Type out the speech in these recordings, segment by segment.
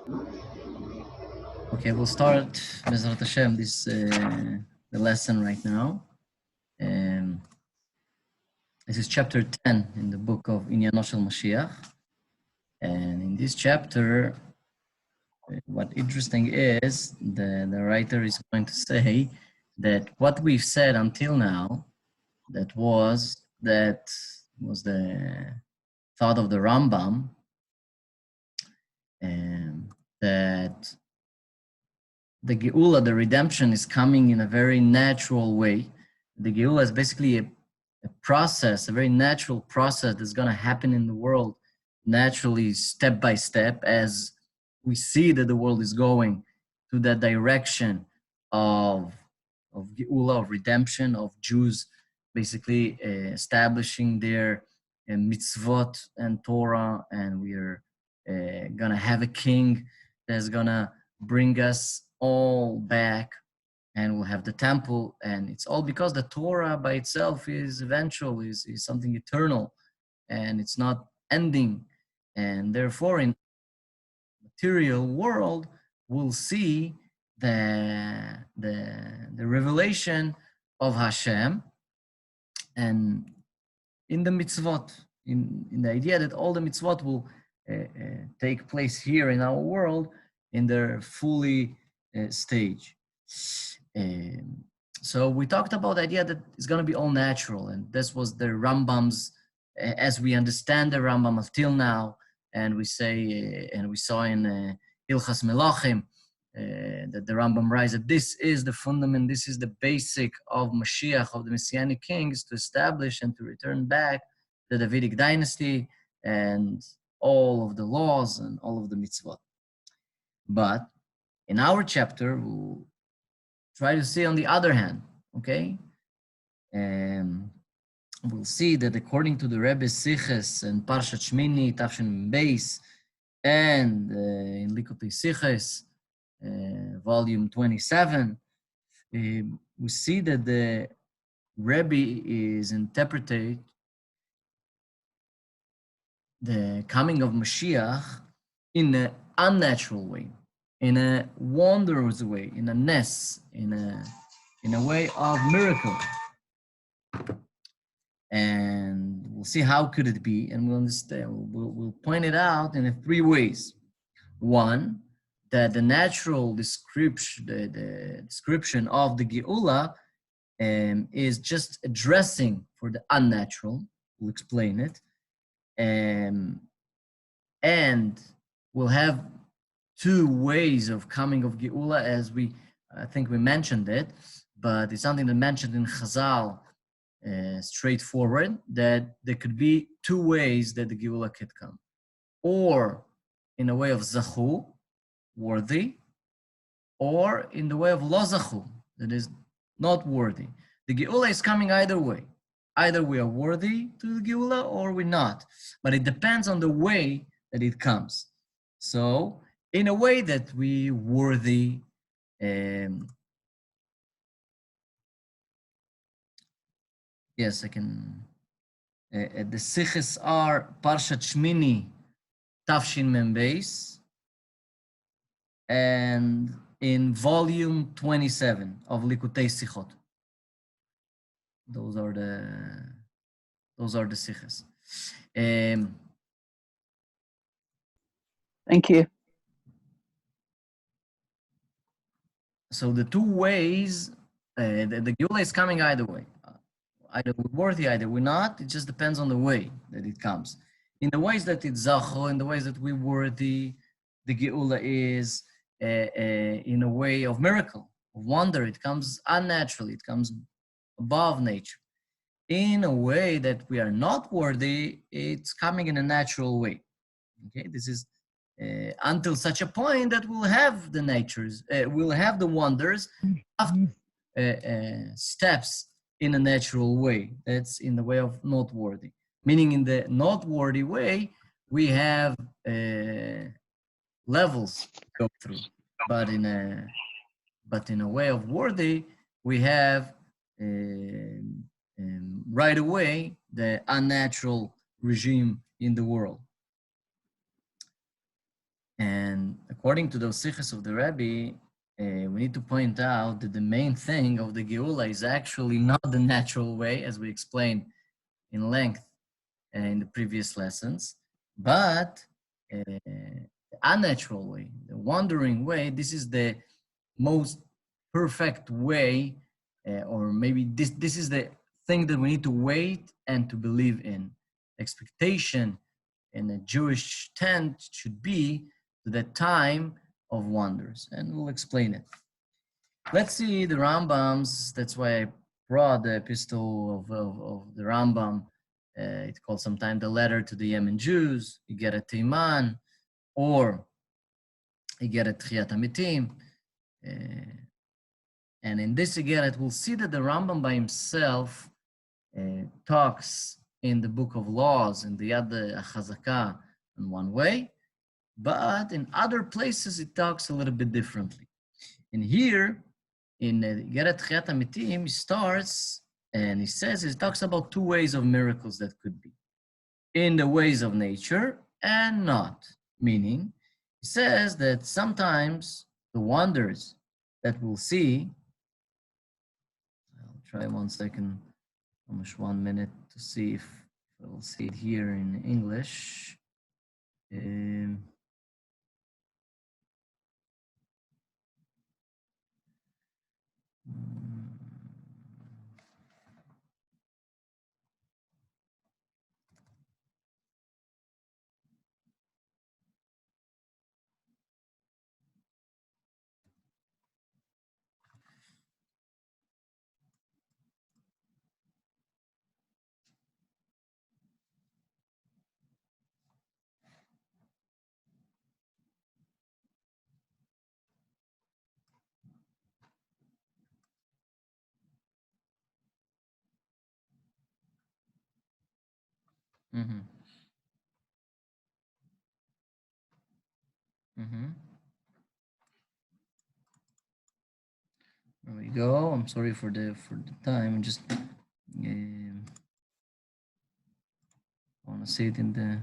Okay, we'll start Bezrat Hashem the lesson right now. This is chapter 10 in the book of Yinayno shel Moshiach. And in this chapter, what interesting is the writer is going to say that what we've said until now, that was the thought of the Rambam, that the Geula, the redemption, is coming in a very natural way. The Geula is basically a process, a very natural process that's going to happen in the world naturally, step by step, as we see that the world is going to that direction of Geula, of redemption, of Jews basically establishing their mitzvot and Torah, and we are going to have a king that's going to bring us all back, and we'll have the temple, and it's all because the Torah by itself is eventual, is something eternal, and it's not ending, and therefore in material world we'll see the revelation of Hashem, and in the mitzvot, in the idea that all the mitzvot will take place here in our world in their fully stage. So we talked about the idea that it's going to be all natural, and this was the Rambam's, as we understand the Rambam until now, and we say, and we saw in Hilchas Melachim, that the Rambam writes that this is the fundament, this is the basic of Mashiach, of the Messianic kings, to establish and to return back the Davidic dynasty and all of the laws and all of the mitzvot. But in our chapter, we'll try to see on the other hand, okay? We'll see that according to the Rebbe's Siches and Parshat Shmini, Tafshin Beis, and in Likutei Siches, volume 27, we see that the Rebbe is interpreting the coming of Mashiach in an unnatural way, in a wondrous way, in a ness, in a way of miracle. And we'll see how could it be, and we'll understand. We'll point it out in three ways. One, that the natural description, the description of the Geula is just addressing for the unnatural. We'll explain it. And we'll have two ways of coming of Geula, as I think we mentioned it, but it's something that mentioned in Chazal, straightforward, that there could be two ways that the Geula could come. Or in a way of Zachu, worthy, or in the way of Lo Zachu, that is not worthy. The Geula is coming either way. Either we are worthy to the Geula or we're not, but it depends on the way that it comes. So, in a way that we worthy, yes, I can. The Siches are Parshat Shmini, Tafshin Mem Beis, and in volume 27 of Likutei Sichot. Those are the Siches. Thank you. So the two ways, the Geula is coming either way. Either we're worthy, either we're not. It just depends on the way that it comes. In the ways that it's Zacho, in the ways that we're worthy, the Geula is in a way of miracle, of wonder. It comes unnaturally. It comes above nature. In a way that we are not worthy, it's coming in a natural way. Okay, this is until such a point that we'll have the natures, we'll have the wonders after steps in a natural way. That's in the way of not worthy. Meaning in the not worthy way, we have levels to go through. But in a way of worthy, we have right away the unnatural regime in the world. And according to those sikhs of the Rebbe, we need to point out that the main thing of the Geula is actually not the natural way, as we explained in length in the previous lessons, but the unnatural way, the wandering way. This is the most perfect way, or maybe this is the thing that we need to wait and to believe in. Expectation in a Jewish tent should be the time of wonders, and we'll explain it. Let's see the Rambam's. That's why I brought the epistle of the Rambam. It's called sometimes the letter to the Yemen Jews. You get a Teiman, or you get a Tchiyat Amitim. And in this again, we'll see that the Rambam by himself talks in the book of laws and the other Chazakah in one way, but in other places it talks a little bit differently. And here in Geret Tchiyat Amitim, he starts and he talks about two ways of miracles that could be in the ways of nature and not. Meaning, he says that sometimes the wonders that we'll see, I'll try 1 second, almost 1 minute to see if I will see it here in English. Mm-hmm. Mm-hmm. There we go. I'm sorry for the time. Just I want to see it in the.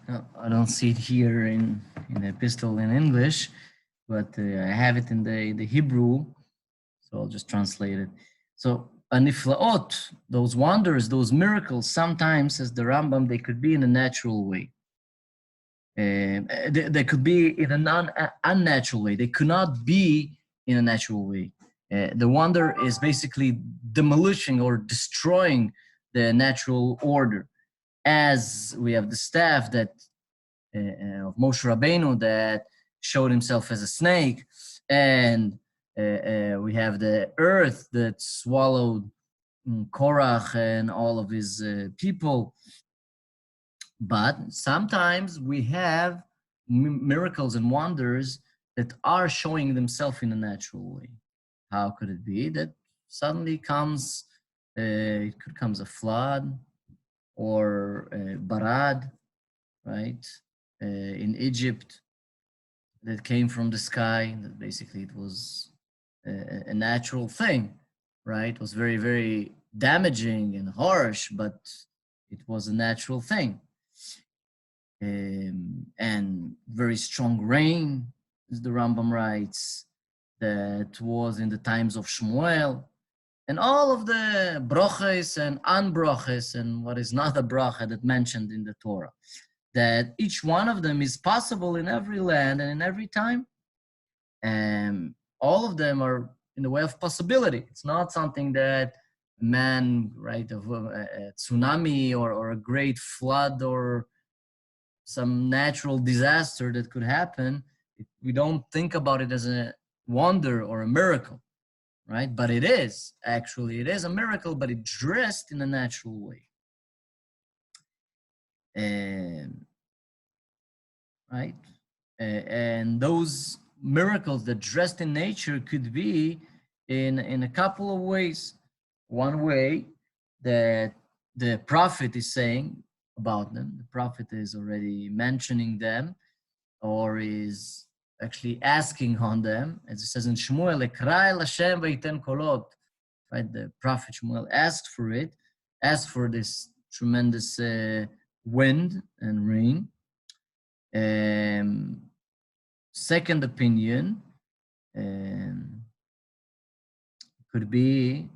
No, I don't see it here in the epistle in English, but I have it in the Hebrew, so I'll just translate it. So aniflaot, those wonders, those miracles, sometimes, as the Rambam, they could be in a natural way. They could be in an unnatural way. They could not be in a natural way. The wonder is basically demolishing or destroying the natural order. As we have the staff that of Moshe Rabbeinu that showed himself as a snake, and we have the earth that swallowed Korach and all of his people. But sometimes we have miracles and wonders that are showing themselves in a natural way. How could it be that suddenly comes, it could come a flood or barad, right, in Egypt that came from the sky, that basically it was a natural thing, right? It was very, very damaging and harsh, but it was a natural thing. And very strong rain, as the Rambam writes, that was in the times of Shmuel, and all of the broches and unbroches and what is not a bracha that mentioned in the Torah, that each one of them is possible in every land and in every time. And all of them are in the way of possibility. It's not something that man, right, of a tsunami or a great flood or some natural disaster that could happen. We don't think about it as a wonder or a miracle, right? But it is, actually, it is a miracle, but it's dressed in a natural way. right? And those miracles that dressed in nature could be in a couple of ways. One way that the prophet is saying about them, the prophet is already mentioning them, or is actually asking on them, as it says in Shmuel, "Ekra el Hashem v'yiten kolot." Right, the prophet Shmuel asked for it, asked for this tremendous wind and rain. Second opinion could be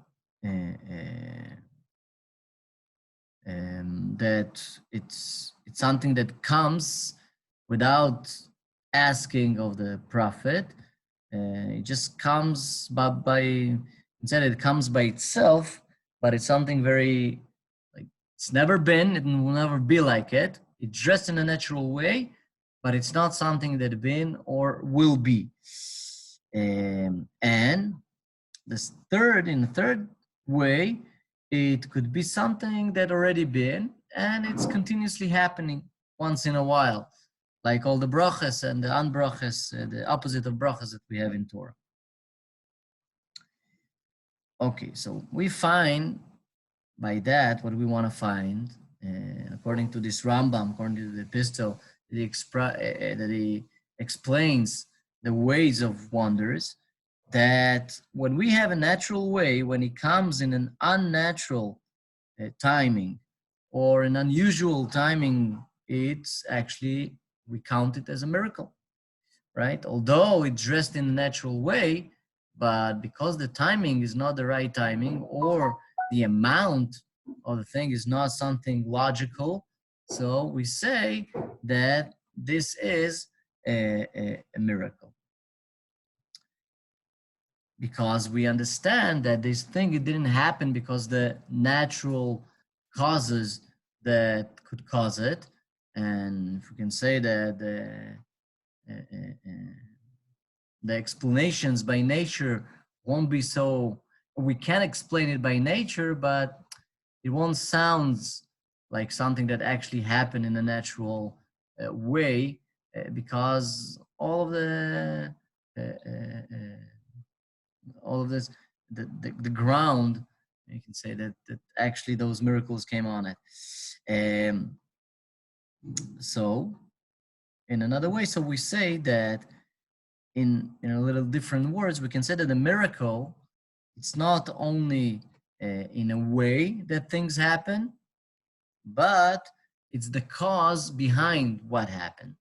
that it's something that comes without asking of the prophet. It just comes by instead it comes by itself, but it's something very like it's never been, it will never be like it. It's dressed in a natural way, but it's not something that been or will be. And this in the third way, it could be something that already been and it's continuously happening once in a while, like all the brachas and the unbrachas, the opposite of brachas that we have in Torah. Okay, so we find by that what we want to find, according to this Rambam, according to the epistle, that he explains the ways of wonders, that when we have a natural way, when it comes in an unnatural timing or an unusual timing, it's actually, we count it as a miracle, right? Although it's dressed in a natural way, but because the timing is not the right timing or the amount of the thing is not something logical, so we say that this is a miracle. Because we understand that this thing, it didn't happen because the natural causes that could cause it. And if we can say that the explanations by nature won't be so, we can explain it by nature, but it won't sound like something that actually happened in a natural way, because all of this, the ground, you can say that actually those miracles came on it. So in another way, so we say that in a little different words, we can say that the miracle, it's not only in a way that things happen, but it's the cause behind what happened.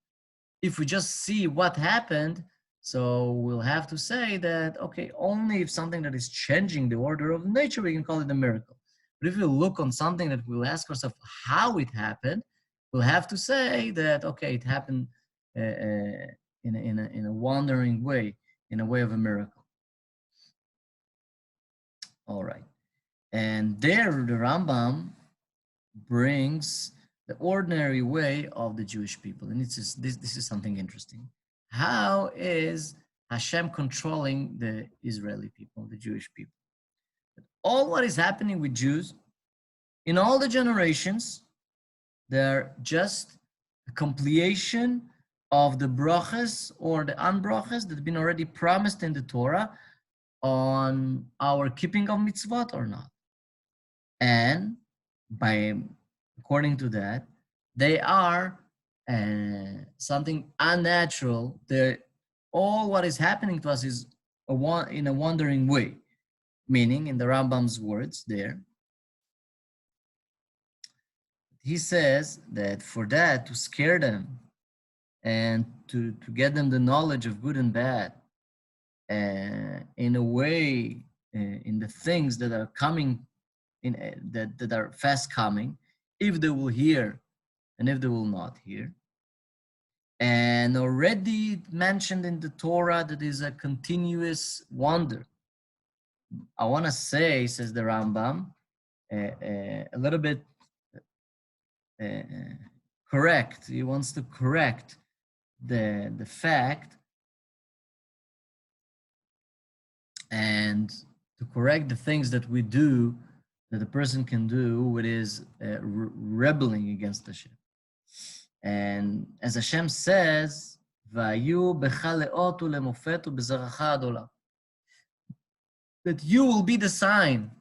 If we just see what happened, so we'll have to say that, okay, only if something that is changing the order of nature, we can call it a miracle. But if we look on something that we'll ask ourselves how it happened, we'll have to say that, okay, it happened in a wandering way, in a way of a miracle. All right. And there the Rambam brings the ordinary way of the Jewish people. And this is something interesting. How is Hashem controlling the Israeli people, the Jewish people? All what is happening with Jews in all the generations, they're just a completion of the brachas or the unbrachas that have been already promised in the Torah on our keeping of mitzvot or not. And according to that, they are something unnatural. All what is happening to us is in a wandering way, meaning in the Rambam's words there, he says that for that, to scare them and to get them the knowledge of good and bad, in a way, in the things that are coming, that are fast coming, if they will hear and if they will not hear. And already mentioned in the Torah that is a continuous wonder. I want to say, says the Rambam, a little bit correct. He wants to correct the fact and to correct the things that we do, that a person can do with his rebelling against Hashem. And as Hashem says, "Vayu becha leot ulemofet ubezeracha adola," that you will be the sign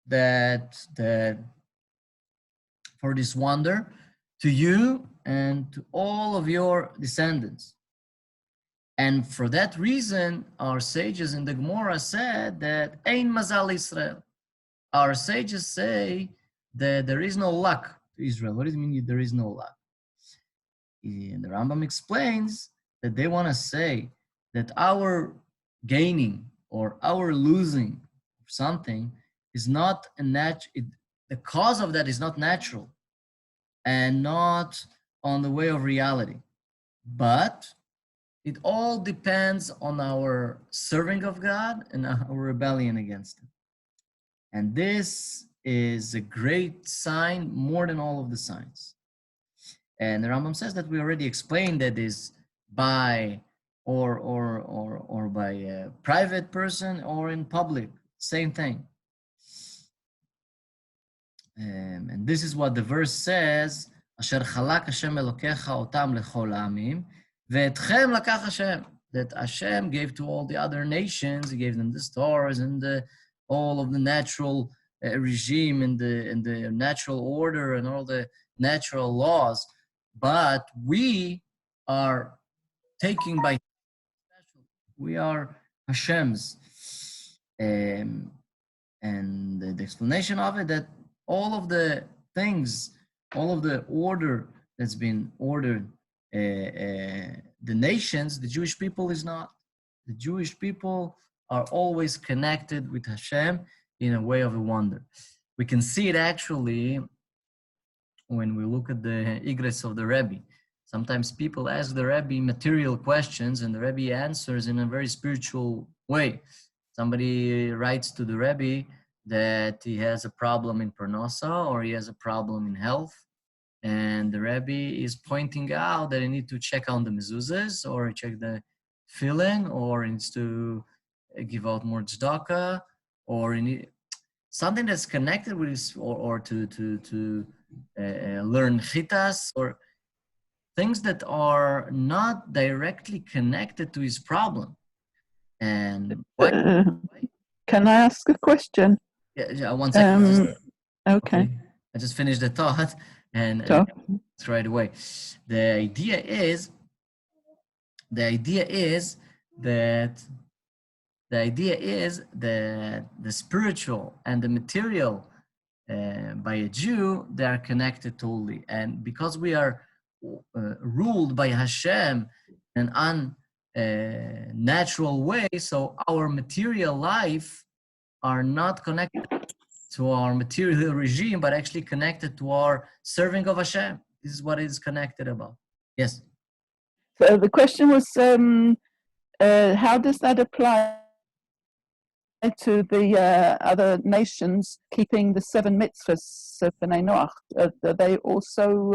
that for this wonder to you and to all of your descendants. And for that reason, our sages in the Gemara said that Ein Mazal Israel. Our sages say that there is no luck to Israel. What does it mean there is no luck? And the Rambam explains that they want to say that our gaining or our losing something is not a the cause of that is not natural and not on the way of reality. But it all depends on our serving of God and our rebellion against Him. And this is a great sign more than all of the signs. And the Rambam says that we already explained that is by or by a private person or in public, same thing. And this is what the verse says, Asher chalak Hashem Elokecha otam lechol ha'amim, ve'etchem lakach Hashem, that Hashem gave to all the other nations, He gave them the stars and all of the natural regime and the natural order and all the natural laws, but we are taking by special. We are Hashem's. And the explanation of it, that all of the things, all of the order that's been ordered, the nations, the Jewish people is not. The Jewish people are always connected with Hashem in a way of a wonder. We can see it actually when we look at the Igres of the Rebbe. Sometimes people ask the Rebbe material questions and the Rebbe answers in a very spiritual way. Somebody writes to the Rebbe that he has a problem in Parnasa or he has a problem in health, and the Rebbe is pointing out that he needs to check on the mezuzahs or check the tefillin, or he needs to give out more tzedakah, or he need something that's connected with his, or to learn chitas, or things that are not directly connected to his problem. And can I ask a question? Yeah, 1 second. Okay. I just finished the thought and right away. The idea is that the spiritual and the material by a Jew, they are connected totally. And because we are ruled by Hashem in an unnatural way, so our material life are not connected to our material regime, but actually connected to our serving of Hashem. This is what it is connected about. Yes. So the question was, how does that apply to the other nations keeping the 7 mitzvahs of Bnei Noach? Do they also,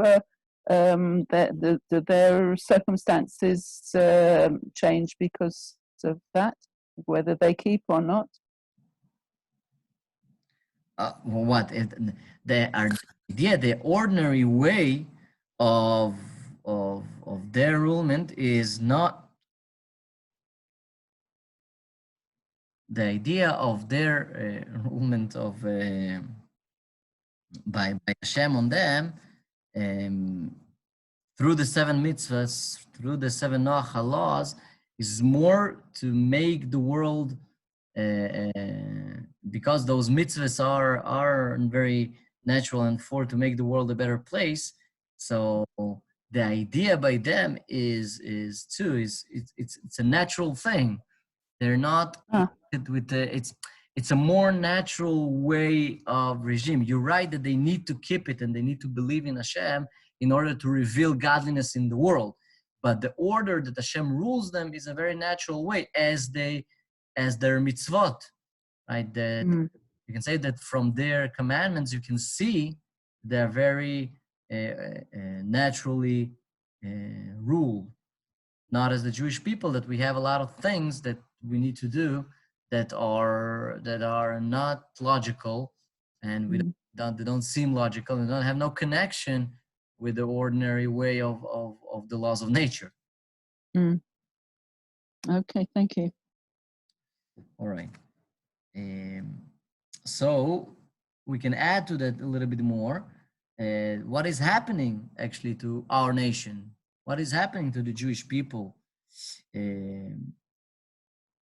their circumstances change because of that, whether they keep or not? The ordinary way of their rulement is not the idea of their rulement of by Hashem on them through the 7 mitzvahs, through the 7 Noach laws, is more to make the world. Because those mitzvahs are very natural and for to make the world a better place. So the idea by them is it's a natural thing. They're not with it's a more natural way of regime. You're right that they need to keep it and they need to believe in Hashem in order to reveal godliness in the world. But the order that Hashem rules them is a very natural way as their mitzvot, right? That you can say that from their commandments, you can see they're very naturally ruled. Not as the Jewish people, that we have a lot of things that we need to do that are not logical, and they don't seem logical, and don't have no connection with the ordinary way of the laws of nature. Mm. Okay, thank you. All right. So we can add to that a little bit more. What is happening actually to our nation? What is happening to the Jewish people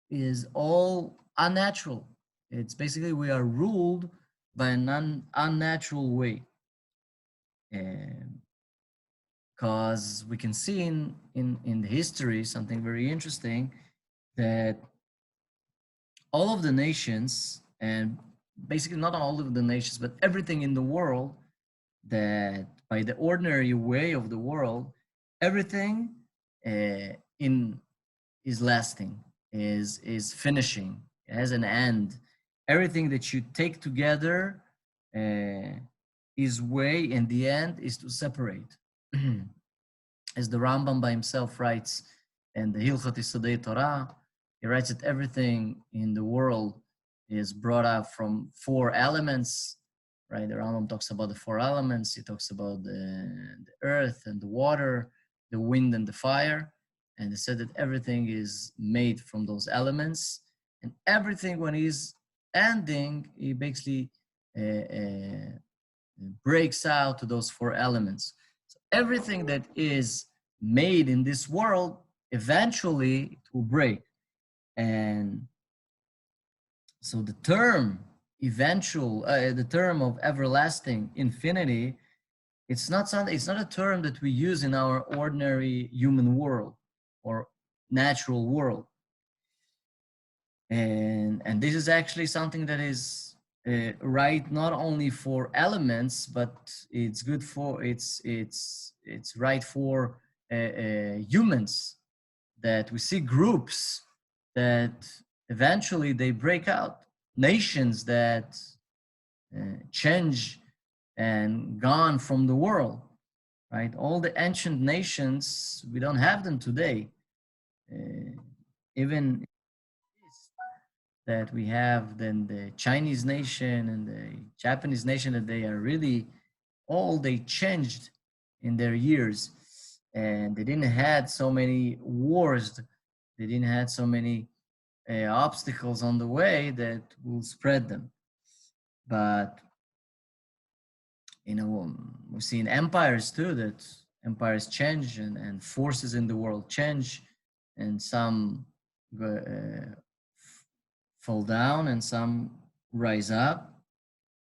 is all unnatural. It's basically we are ruled by an unnatural way. Because we can see in the history something very interesting, that all of the nations, and basically not all of the nations, but everything in the world, that by the ordinary way of the world, everything in is lasting, is finishing, it has an end. Everything that you take together is way in the end is to separate. As the Rambam by himself writes in the Hilchot Yesodei Torah, he writes that everything in the world is brought up from four elements, right? The Rambam talks about the four elements. He talks about the earth and the water, the wind and the fire. And he said that everything is made from those elements. And everything, when he's ending, he basically breaks out to those four elements. So everything that is made in this world, eventually it will break. And so the term eventual, the term of everlasting infinity, it's not a term that we use in our ordinary human world or natural world. And this is actually something that is right not only for elements, but it's good for it's right for humans, that we see groups that eventually they break out, nations that change and gone from the world, right? All the ancient nations, we don't have them today. Even that we have then the Chinese nation and the Japanese nation, that they are really they changed in their years, and they didn't had so many wars, they didn't had so many obstacles on the way that will spread them. But we see in empires too, that empires change and forces in the world change, and some fall down and some rise up.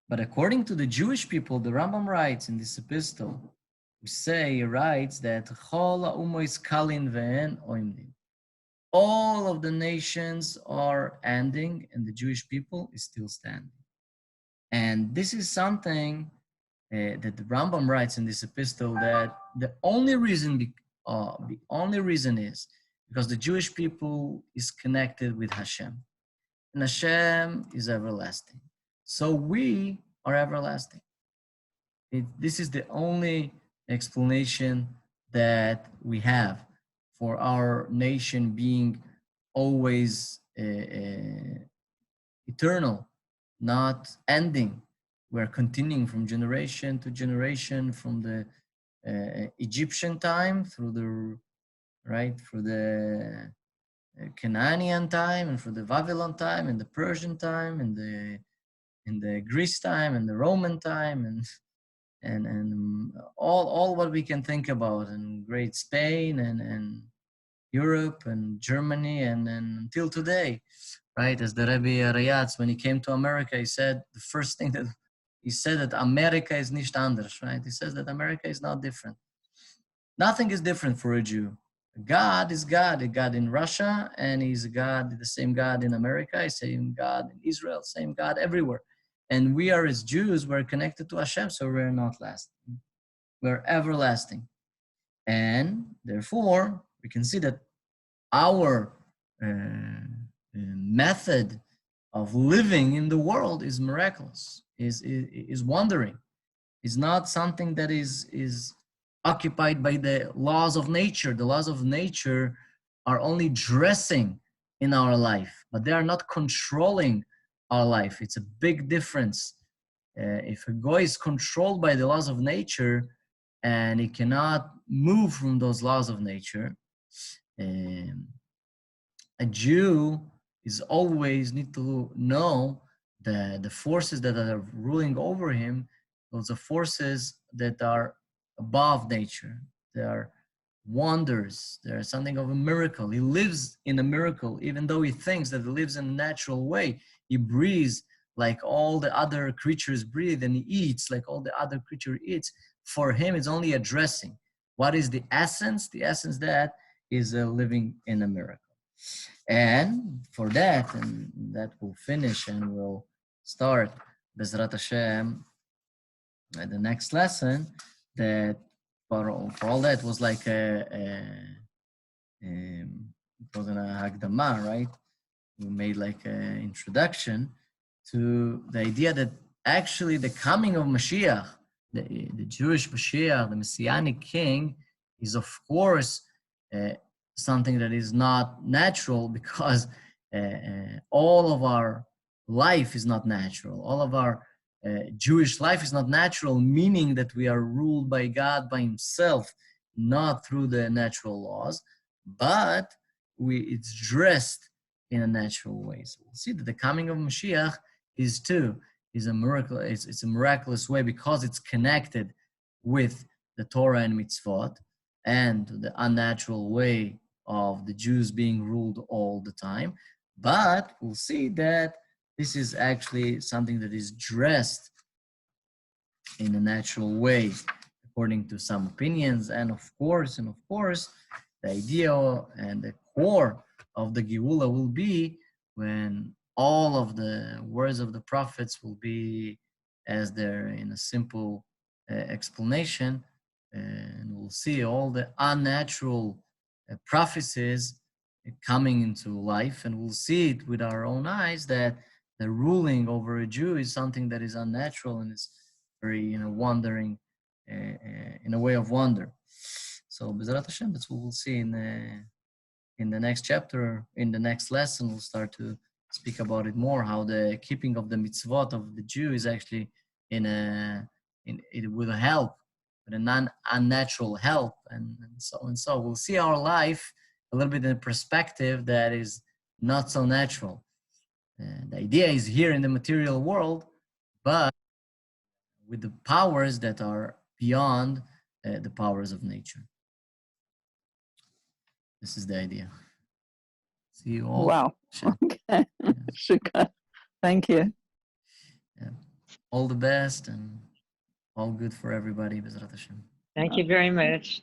But according to the Jewish people, the Rambam writes in this epistle, he writes that all of the nations are ending and the Jewish people is still standing. And this is something that the Rambam writes in this epistle, that the only reason is because the Jewish people is connected with Hashem. And Hashem is everlasting. So we are everlasting. This is the only explanation that we have for our nation being always eternal, not ending. We're continuing from generation to generation, from the Egyptian time through the Canaan time, and for the Babylon time, and the Persian time, and the Greece time, and the Roman time, and all what we can think about, and Great Spain, and Europe, and Germany, and until today, right? As the Rebbe Rayatz, when he came to America, he said the first thing that he said, that America is nicht anders, right? He says that America is not different. Nothing is different for a Jew. God is God, a God in Russia, and he's a God, the same God in America, same God in Israel, same God everywhere. And we are, as Jews, we're connected to Hashem, so we're not lasting. We're everlasting. And therefore, we can see that our method of living in the world is miraculous, is wandering, is not something that is occupied by the laws of nature. The laws of nature are only dressing in our life, but they are not controlling our life. It's a big difference. If a guy is controlled by the laws of nature, and he cannot move from those laws of nature. A Jew is always need to know that the forces that are ruling over him, those are forces that are above nature. They are wonders. They are something of a miracle. He lives in a miracle, even though he thinks that he lives in a natural way. He breathes like all the other creatures breathe, and he eats like all the other creature eats. For him, it's only a dressing. What is the essence? The essence that is living in a miracle. And for that, and that will finish, and we'll start Bezrat Hashem at the next lesson. That for all that was like it was a Hagdama, right? We made like an introduction to the idea that actually the coming of Mashiach, the Jewish Mashiach, the Messianic King, is of course something that is not natural, because all of our life is not natural. All of our Jewish life is not natural, meaning that we are ruled by God by himself, not through the natural laws, but it's dressed in a natural way. So we'll see that the coming of Mashiach is a miracle. It's a miraculous way, because it's connected with the Torah and mitzvot and the unnatural way of the Jews being ruled all the time. But we'll see that this is actually something that is dressed in a natural way, according to some opinions. And of course, the idea and the core of the Geula will be when all of the words of the prophets will be as they're in a simple explanation, and we'll see all the unnatural prophecies coming into life, and we'll see it with our own eyes that the ruling over a Jew is something that is unnatural and is very, wondering, in a way of wonder. So, B'ezrat Hashem, that's what we'll see in the next chapter. In the next lesson, we'll start to speak about it more, how the keeping of the mitzvot of the Jew is actually with a help, with a unnatural help, and so on. So we'll see our life a little bit in a perspective that is not so natural. The idea is here in the material world, but with the powers that are beyond the powers of nature. This is the idea. See you all. Wow. Okay. Yeah. Shukran. Thank you. Yeah. All the best and all good for everybody. B'ezrat Hashem. Thank you very much.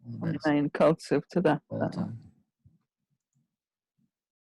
All the best. Amen. Kol tov. Toda. All time.